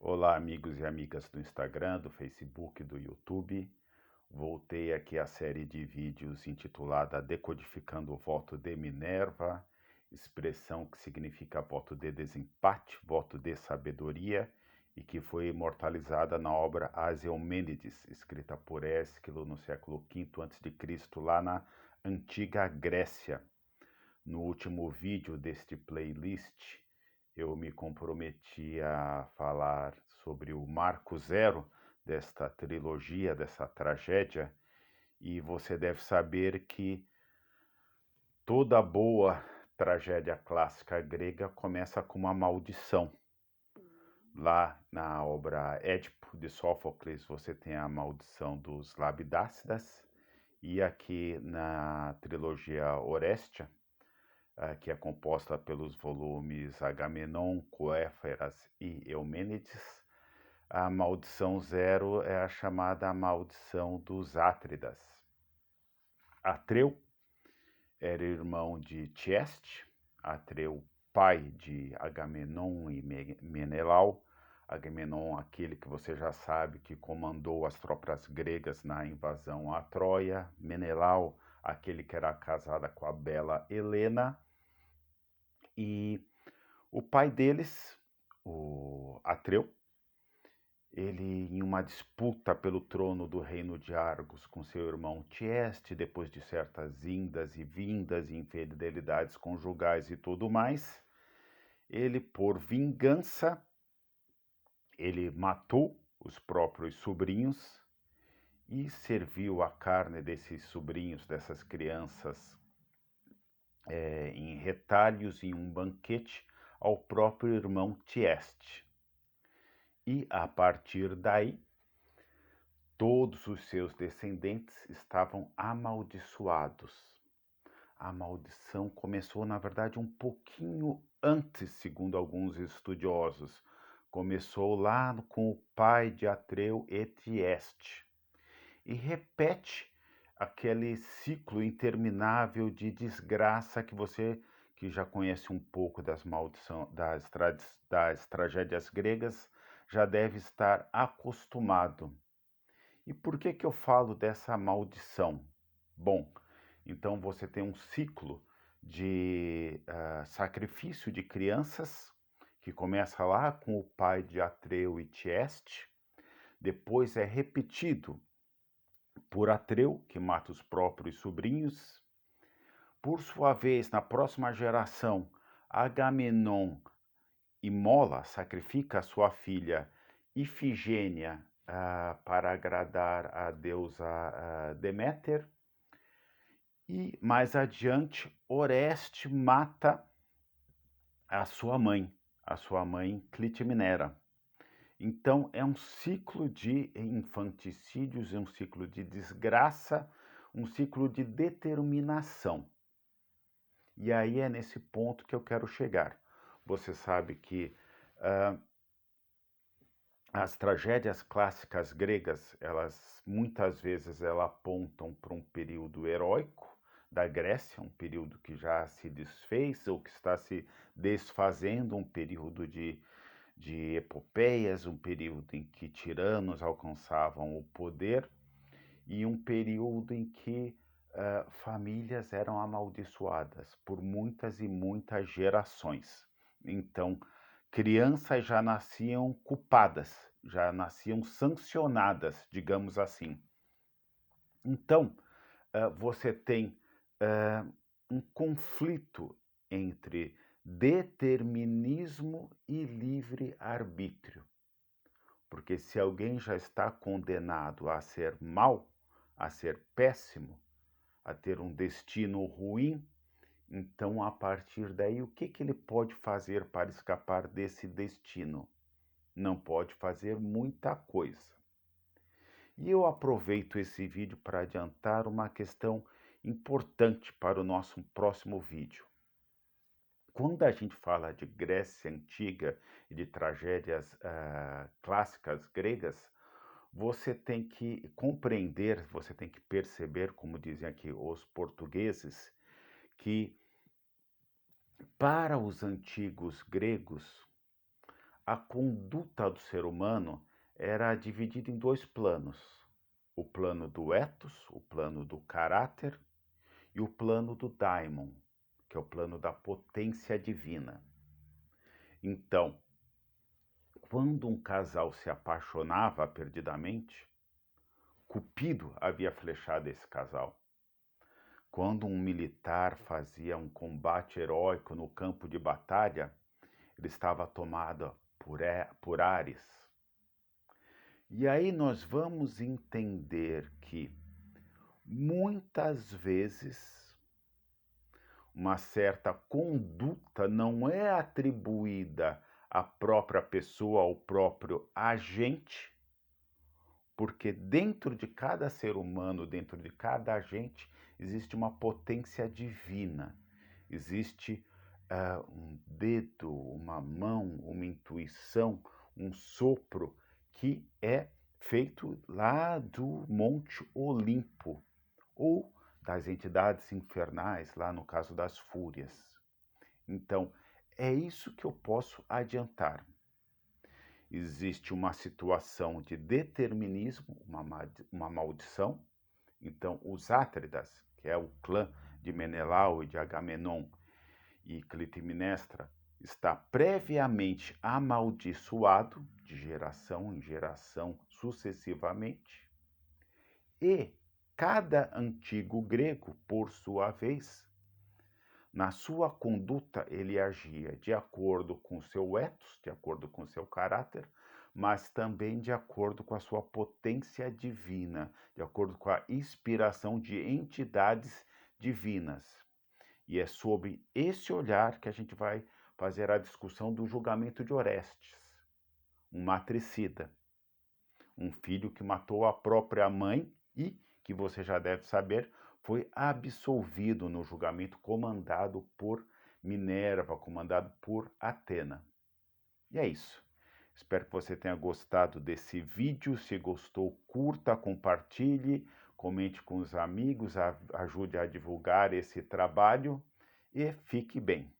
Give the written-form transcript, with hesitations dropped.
Olá, amigos e amigas do Instagram, do Facebook, do YouTube. Voltei aqui à série de vídeos intitulada Decodificando o Voto de Minerva, expressão que significa voto de desempate, voto de sabedoria, e que foi imortalizada na obra As Eumênides, escrita por Ésquilo no século V a.C., lá na antiga Grécia. No último vídeo deste playlist, eu me comprometi a falar sobre o marco zero desta trilogia, dessa tragédia, e você deve saber que toda boa tragédia clássica grega começa com uma maldição. Lá na obra Édipo de Sófocles, você tem a maldição dos Labidácidas, e aqui na trilogia Orestia, que é composta pelos volumes Agamenon, Coéfaras e Eumênides, a maldição zero é a chamada maldição dos Átridas. Atreu era irmão de Tieste, Atreu pai de Agamenon e Menelau. Agamenon, aquele que você já sabe que comandou as tropas gregas na invasão a Troia. Menelau, aquele que era casada com a bela Helena. E o pai deles, o Atreu, ele, em uma disputa pelo trono do reino de Argos com seu irmão Tieste, depois de certas indas e vindas, infidelidades conjugais e tudo mais, ele, por vingança, ele matou os próprios sobrinhos e serviu a carne desses sobrinhos, dessas crianças, em retalhos em um banquete ao próprio irmão Tieste. E, a partir daí, todos os seus descendentes estavam amaldiçoados. A maldição começou, na verdade, um pouquinho antes, segundo alguns estudiosos. Começou lá com o pai de Atreu e Tieste. E repete aquele ciclo interminável de desgraça que você, que já conhece um pouco das maldições, das tragédias gregas, já deve estar acostumado. E por que eu falo dessa maldição? Bom, então você tem um ciclo de sacrifício de crianças, que começa lá com o pai de Atreu e Tieste, depois é repetido por Atreu, que mata os próprios sobrinhos. Por sua vez, na próxima geração, Agamenon imola, sacrifica a sua filha Ifigênia para agradar a deusa Deméter. E mais adiante, Oreste mata a sua mãe Clitemnestra. Então é um ciclo de infanticídios, é um ciclo de desgraça, um ciclo de determinação. E aí é nesse ponto que eu quero chegar. Você sabe que as tragédias clássicas gregas, elas muitas vezes apontam para um período heróico da Grécia, um período que já se desfez ou que está se desfazendo, um período de epopeias, um período em que tiranos alcançavam o poder e um período em que famílias eram amaldiçoadas por muitas e muitas gerações. Então, crianças já nasciam culpadas, já nasciam sancionadas, digamos assim. Então, você tem um conflito entre determinismo e livre-arbítrio. Porque se alguém já está condenado a ser mau, a ser péssimo, a ter um destino ruim, então, a partir daí, o que ele pode fazer para escapar desse destino? Não pode fazer muita coisa. E eu aproveito esse vídeo para adiantar uma questão importante para o nosso próximo vídeo. Quando a gente fala de Grécia Antiga e de tragédias clássicas gregas, você tem que compreender, você tem que perceber, como dizem aqui os portugueses, que para os antigos gregos, a conduta do ser humano era dividida em dois planos: o plano do ethos, o plano do caráter, e o plano do daimon, que é o plano da potência divina. Então, quando um casal se apaixonava perdidamente, Cupido havia flechado esse casal. Quando um militar fazia um combate heróico no campo de batalha, ele estava tomado por Ares. E aí nós vamos entender que muitas vezes uma certa conduta não é atribuída à própria pessoa, ao próprio agente, porque dentro de cada ser humano, dentro de cada agente, existe uma potência divina, existe um dedo, uma mão, uma intuição, um sopro que é feito lá do Monte Olimpo, ou das entidades infernais, lá no caso das fúrias. Então, é isso que eu posso adiantar. Existe uma situação de determinismo, uma maldição. Então, os Átridas, que é o clã de Menelau e de Agamenon e Clitemnestra, está previamente amaldiçoado, de geração em geração, sucessivamente, e cada antigo grego, por sua vez, na sua conduta, ele agia de acordo com seu ethos, de acordo com seu caráter, mas também de acordo com a sua potência divina, de acordo com a inspiração de entidades divinas. E é sob esse olhar que a gente vai fazer a discussão do julgamento de Orestes, um matricida, um filho que matou a própria mãe e, que você já deve saber, foi absolvido no julgamento comandado por Minerva, comandado por Atena. E é isso. Espero que você tenha gostado desse vídeo. Se gostou, curta, compartilhe, comente com os amigos, ajude a divulgar esse trabalho e fique bem.